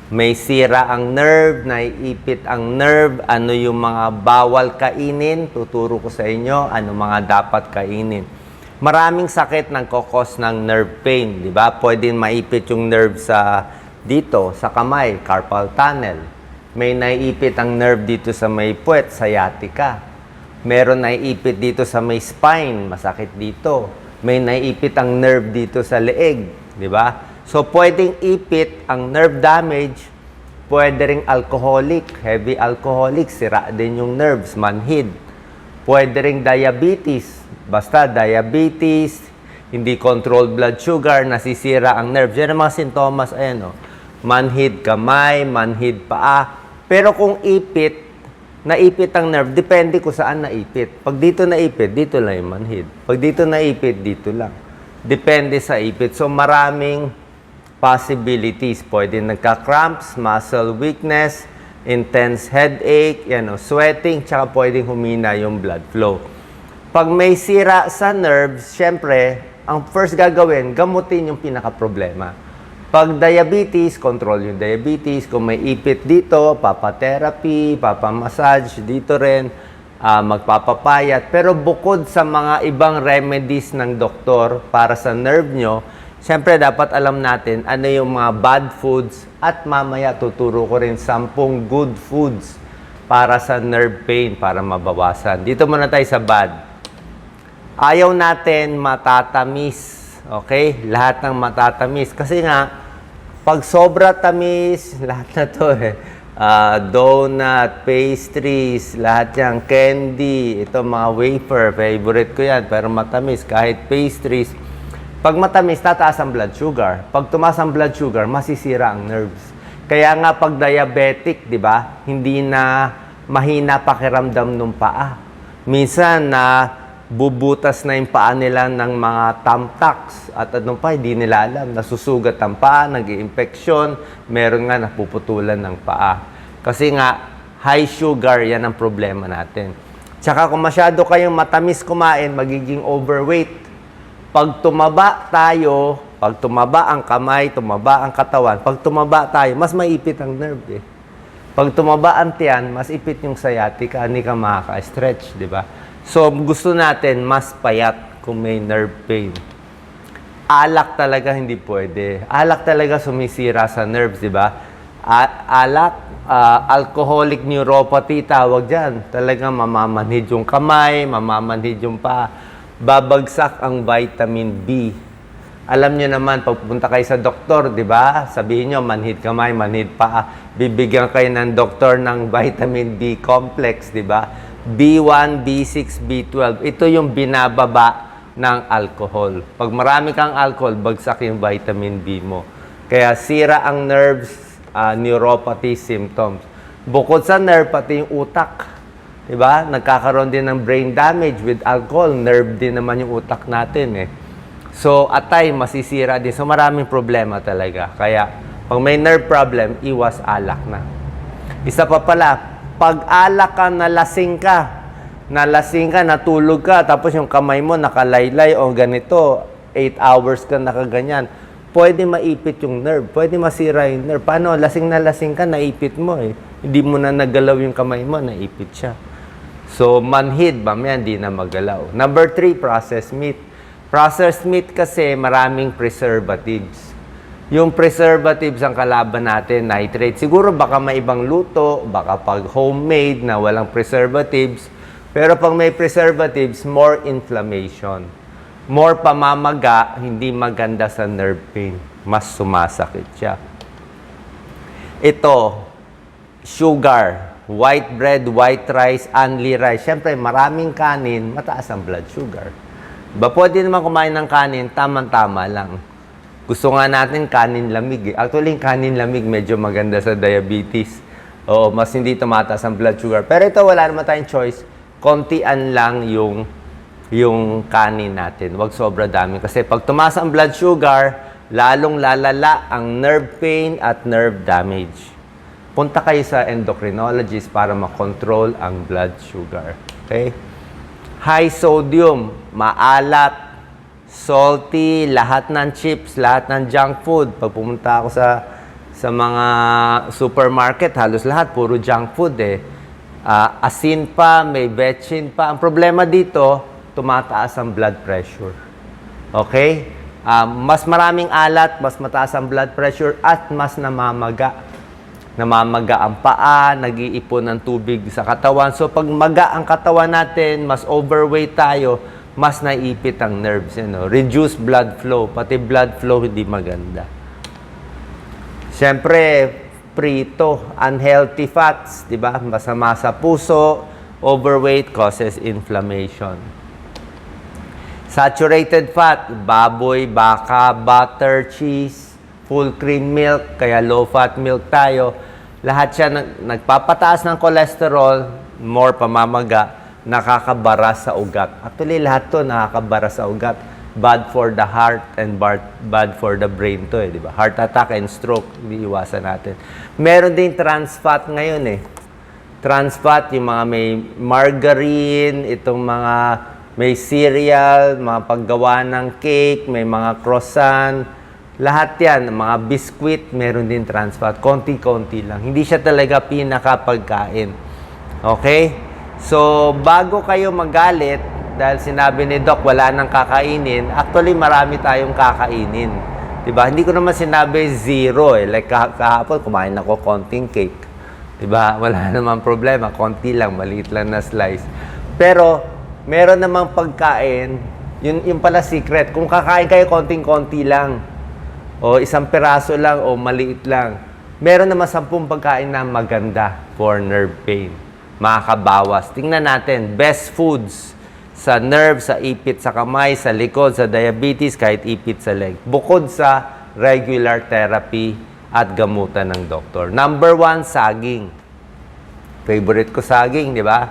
May sira ang nerve, naiipit ang nerve, ano yung mga bawal kainin, tuturo ko sa inyo, ano mga dapat kainin. Maraming sakit ng kokos ng nerve pain, di ba? Pwedeng maipit yung nerve sa dito, sa kamay, carpal tunnel. May naiipit ang nerve dito sa may puwet, sciatica. Meron naiipit dito sa may spine, masakit dito. May naiipit ang nerve dito sa leeg, di ba? So, pwedeng ipit ang nerve damage, pwede ring alcoholic, heavy alcoholic, sira din yung nerves, manhid. Pwede ring diabetes, basta diabetes, hindi controlled blood sugar, nasisira ang nerves. Yan ang mga sintomas, ayan o. Manhid kamay, manhid paa. Pero kung naipit ang nerve, depende kung saan naipit. Pag dito naipit, dito lang yung manhid. Pag dito naipit, dito lang. Depende sa ipit. So, maraming possibilities. Pwede nagka-cramps, muscle weakness, intense headache, sweating, tsaka pwedeng humina yung blood flow. Pag may sira sa nerves, syempre, ang first gagawin, gamutin yung pinaka-problema. Pag diabetes, control yung diabetes. Kung may ipit dito, papa-therapy, papa-massage, dito rin, magpapapayat. Pero bukod sa mga ibang remedies ng doktor para sa nerve nyo, siyempre, dapat alam natin ano yung mga bad foods at mamaya tuturo ko rin 10 good foods para sa nerve pain, para mabawasan. Dito muna tayo sa bad. Ayaw natin matatamis. Okay? Lahat ng matatamis. Kasi nga, pag sobra tamis, lahat na to donut, pastries, lahat yan, candy, ito mga wafer, favorite ko yan, pero matamis, kahit pastries. Pag matamis, tataas ang blood sugar. Pag tumaas ang blood sugar, masisira ang nerves. Kaya nga pag diabetic, di ba, hindi na mahina pakiramdam ng paa. Minsan na bubutas na yung paa nila ng mga thumbtacks at anong pa, hindi nila alam. Nasusugat ang paa, nag-i-infeksyon, meron nga napuputulan ng paa. Kasi nga, high sugar, yan ang problema natin. Tsaka kung masyado kayong matamis kumain, magiging overweight. Pag tumaba tayo, pag tumaba ang kamay, tumaba ang katawan, pag tumaba tayo, mas maipit ang nerve eh. Pag tumaba ang tiyan, mas ipit yung sciatica, hindi ka makaka-stretch, di ba? So, gusto natin mas payat kung may nerve pain. Alak talaga hindi pwede. Alak talaga sumisira sa nerves, di ba? Alak, alcoholic neuropathy, tawag dyan. Talaga mamamanhid yung kamay, mamamanhid yung paa. Babagsak ang vitamin B. Alam nyo naman, pagpunta kayo sa doktor, di ba? Sabihin nyo, manhid kamay, manhid paa. Bibigyan kayo ng doktor ng vitamin B complex, di ba? B1, B6, B12. Ito yung binababa ng alcohol. Pag marami kang alcohol, bagsak yung vitamin B mo. Kaya sira ang nerves, neuropathy symptoms. Bukod sa nerve, pati yung utak. Diba? Nagkakaroon din ng brain damage with alcohol. Nerve din naman yung utak natin eh. So, atay, masisira din. So, maraming problema talaga. Kaya, pag may nerve problem, iwas alak na. Isa pa pala, pag alak ka, nalasing ka, natulog ka, tapos yung kamay mo nakalaylay o ganito, 8 hours ka nakaganyan, pwede maipit yung nerve, pwede masira yung nerve. Paano? Lasing na lasing ka, naipit mo eh. Hindi mo na nagalaw yung kamay mo, naipit siya. So, manhid, mamaya hindi na magalaw. Number 3, processed meat. Processed meat kasi maraming preservatives. Yung preservatives ang kalaban natin, nitrate. Siguro baka may ibang luto, baka pag homemade na walang preservatives. Pero pag may preservatives, more inflammation. More pamamaga, hindi maganda sa nerve pain. Mas sumasakit siya. Ito, sugar. White bread, white rice, only rice. Siyempre, maraming kanin, mataas ang blood sugar. Ba, pwede naman kumain ng kanin, tama-tama lang. Gusto nga natin kanin lamig eh. Actually, kanin lamig medyo maganda sa diabetes. Oo, mas hindi tumataas ang blood sugar. Pero ito, wala naman tayong choice. Kontian lang yung kanin natin. Huwag sobra dami. Kasi pag tumaas ang blood sugar, lalong lalala ang nerve pain at nerve damage. Punta kayo sa endocrinologist para makontrol ang blood sugar. Okay? High sodium, maalat, salty, lahat ng chips, lahat ng junk food. Pag pumunta ako sa mga supermarket, halos lahat, puro junk food eh. Asin pa, may betchin pa. Ang problema dito, tumataas ang blood pressure. Okay? Mas maraming alat, mas mataas ang blood pressure, at mas namamaga. Namamaga ang paa, nag-iipon ng tubig sa katawan. So, pag maga ang katawan natin, mas overweight tayo, mas naipit ang nerves. You know? Reduce blood flow. Pati blood flow, hindi maganda. Siyempre, prito, unhealthy fats, di ba? Masama sa puso, overweight causes inflammation. Saturated fat, baboy, baka, butter, cheese, full cream milk, kaya low-fat milk tayo. Lahat siya nagpapataas ng cholesterol, more pamamaga, nakakabara sa ugat. Actually, lahat to nakakabara sa ugat. Bad for the heart and bad for the brain to eh, di ba? Heart attack and stroke, hindi iwasan natin. Meron din trans fat ngayon eh. Trans fat, yung mga may margarine, itong mga may cereal, mga paggawa ng cake, may mga croissant, lahat yan, mga biscuit, meron din trans fat. Konti-konti lang. Hindi siya talaga pinakapagkain. Okay? So, bago kayo magalit, dahil sinabi ni Doc, wala nang kakainin, actually, marami tayong kakainin. Diba? Hindi ko naman sinabi zero eh. Like kahapon, kumain ako konting cake. Diba? Wala namang problema. Konti lang, maliit lang na slice. Pero, meron namang pagkain, yun pala secret. Kung kakain kayo konting-konti lang, o isang piraso lang, o maliit lang, meron naman 10 pagkain na maganda for nerve pain. Makakabawas. Tingnan natin, best foods sa nerve, sa ipit sa kamay, sa likod, sa diabetes, kahit ipit sa leg. Bukod sa regular therapy at gamutan ng doktor. Number 1, saging. Favorite ko saging, di ba?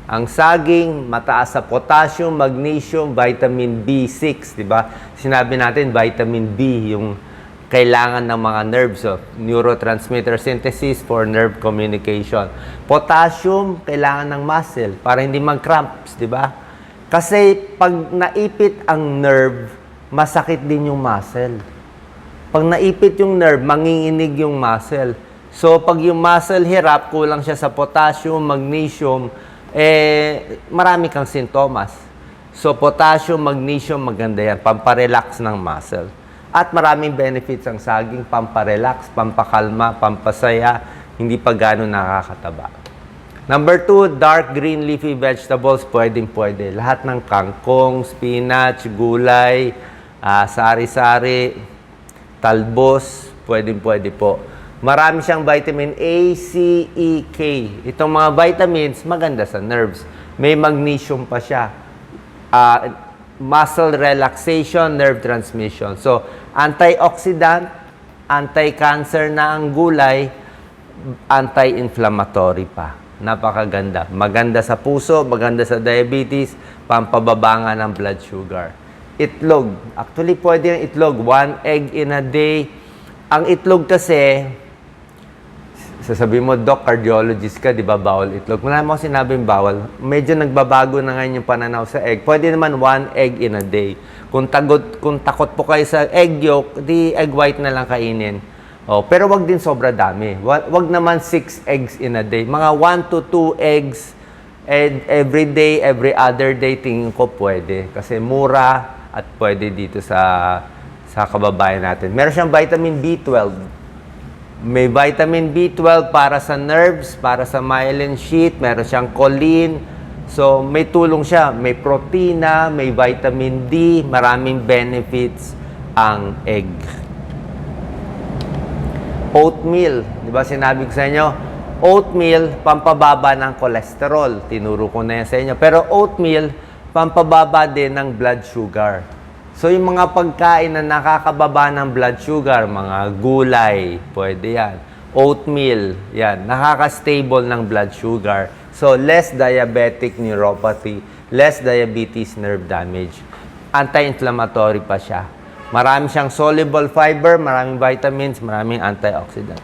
Ang saging, mataas sa potassium, magnesium, vitamin B6, di ba? Sinabi natin, vitamin B, yung kailangan ng mga nerves, neurotransmitter synthesis for nerve communication. Potassium, kailangan ng muscle para hindi mag-cramps, di ba? Kasi pag naipit ang nerve, masakit din yung muscle. Pag naipit yung nerve, manginginig yung muscle. So, pag yung muscle hirap, kulang siya sa potassium, magnesium, marami kang sintomas. So, potassium, magnesium, maganda yan. Pamparelax ng muscle. At maraming benefits ang saging, pamparelax, pampakalma, pampasaya, hindi pa gano'n nakakataba. Number 2, dark green leafy vegetables, pwedeng-pwede. Lahat ng kangkong, spinach, gulay, sari-sari, talbos, pwedeng-pwede po. Marami siyang vitamin A, C, E, K. Itong mga vitamins, maganda sa nerves. May magnesium pa siya. Muscle relaxation, nerve transmission. So, antioxidant, anti-cancer na ang gulay, anti-inflammatory pa. Napakaganda. Maganda sa puso, maganda sa diabetes, pampababa nga ng blood sugar. Itlog. Actually, pwede yung itlog. 1 egg in a day. Ang itlog kasi, sasabihin mo, Doc, cardiologist ka, di ba, bawal itlog. Wala mo sinabing bawal. Medyo nagbabago na ngayon yung pananaw sa egg. Pwede naman 1 egg in a day. Kung takot po kayo sa egg yolk, di egg white na lang kainin. Pero wag din sobra dami. Wag naman 6 eggs in a day. Mga 1 to 2 eggs every day, every other day, tingin ko pwede. Kasi mura at pwede dito sa kababayan natin. Meron siyang vitamin B12. May vitamin B12 para sa nerves, para sa myelin sheath, meron siyang choline. So, may tulong siya. May protina, may vitamin D, maraming benefits ang egg. Oatmeal, di ba sinabi ko sa inyo? Oatmeal, pampababa ng cholesterol. Tinuro ko na yan sa inyo. Pero oatmeal, pampababa din ng blood sugar. So, yung mga pagkain na nakakababa ng blood sugar, mga gulay, pwede yan. Oatmeal, yan. Nakaka-stable ng blood sugar. So, less diabetic neuropathy, less diabetes nerve damage. Anti-inflammatory pa siya. Marami siyang soluble fiber, maraming vitamins, maraming antioxidant.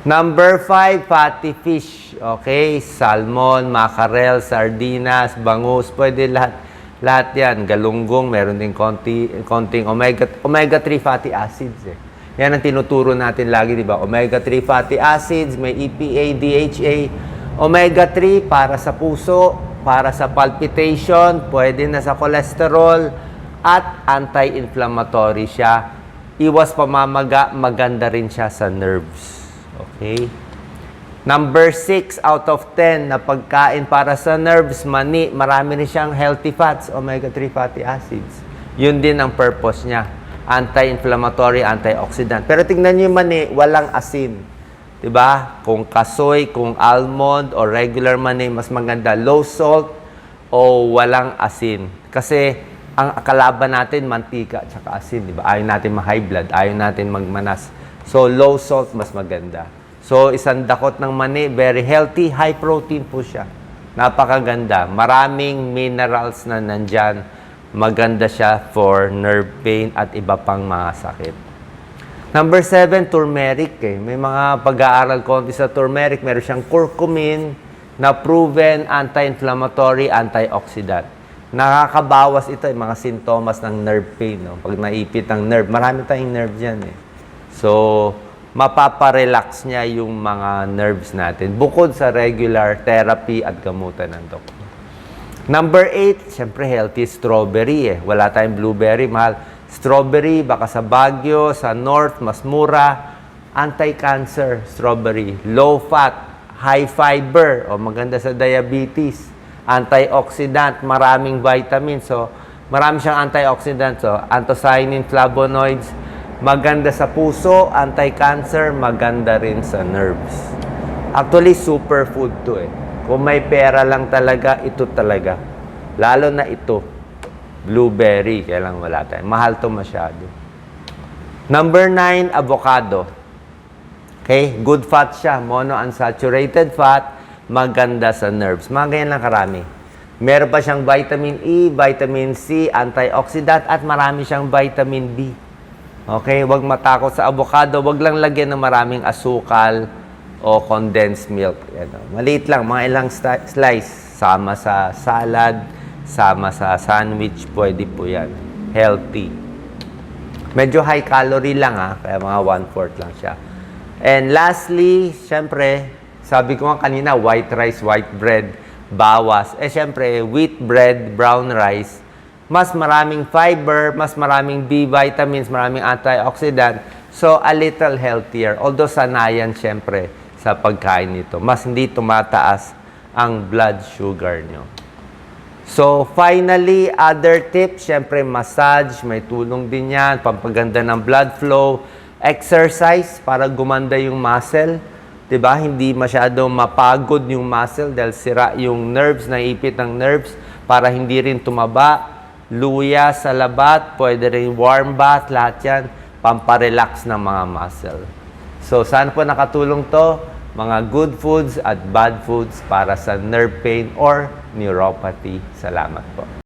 Number 5, fatty fish. Okay? Salmon, mackerel, sardinas, bangus, pwede lahat. Lahat yan. Galunggong, meron din konting omega-3 fatty acids. Yan ang tinuturo natin lagi, di ba? Omega-3 fatty acids, may EPA, DHA. Omega-3 para sa puso, para sa palpitation, pwede na sa cholesterol, at anti-inflammatory siya. Iwas pamamaga, maganda rin siya sa nerves. Okay? Number 6 out of 10 na pagkain para sa nerves, mani, marami rin siyang healthy fats, omega-3 fatty acids. Yun din ang purpose niya. Anti-inflammatory, antioxidant. Pero tingnan niyo yung mani, walang asin. Diba? Kung kasoy, kung almond, o regular mani, mas maganda low salt o walang asin. Kasi ang kalaban natin, mantika at saka asin. Diba? Ayaw natin ma-high blood, ayaw natin magmanas. So, low salt, mas maganda. So, isang dakot ng mani, very healthy, high protein po siya. Napakaganda. Maraming minerals na nandyan. Maganda siya for nerve pain at iba pang mga sakit. Number 7, turmeric. May mga pag-aaral konti sa turmeric. Meron siyang curcumin na proven anti-inflammatory, antioxidant. Nakakabawas ito yung mga sintomas ng nerve pain. No? Pag naipit ang nerve, marami tayong nerve dyan. So, mapaparelax niya yung mga nerves natin bukod sa regular therapy at gamutan ng doktor. Number 8, siyempre healthy, strawberry. Wala tayong blueberry, mahal. Strawberry, baka sa Baguio, sa North, mas mura. Anti-cancer, strawberry. Low fat, high fiber, o maganda sa diabetes. Antioxidant, maraming vitamins. So, marami siyang antioxidant. So, anthocyanin, flavonoids, maganda sa puso, anti-cancer, maganda rin sa nerves. Actually, superfood to Kung may pera lang talaga, ito talaga. Lalo na ito. Blueberry, kailang wala tayo. Mahal to masyado. Number 9, avocado. Okay? Good fat siya. Monounsaturated fat. Maganda sa nerves. Mga ganyan lang karami. Meron pa siyang vitamin E, vitamin C, antioxidant, at marami siyang vitamin B. Okay? Huwag matakot sa avocado. Huwag lang lagyan ng maraming asukal o condensed milk. Yan, maliit lang, mga ilang slice. Sama sa salad, sama sa sandwich, pwede po yan. Healthy. Medyo high calorie lang kaya mga 1/4 lang siya. And lastly, syempre, sabi ko nga kanina, white rice, white bread, bawas. Syempre, wheat bread, brown rice, mas maraming fiber, mas maraming B vitamins, maraming antioxidant. So, a little healthier. Although sanayan, syempre, sa pagkain nito. Mas hindi tumataas ang blood sugar nyo. So, finally, other tips, syempre, massage, may tulong din yan, pampaganda ng blood flow, exercise para gumanda yung muscle. Diba? Hindi masyado mapagod yung muscle dahil sira yung nerves, naipit ng nerves para hindi rin tumaba. Luya sa labat, pwede rin warm bath, lahat yan, pamparelax ng mga muscle. So, saan po nakatulong to? Mga good foods at bad foods para sa nerve pain or neuropathy. Salamat po.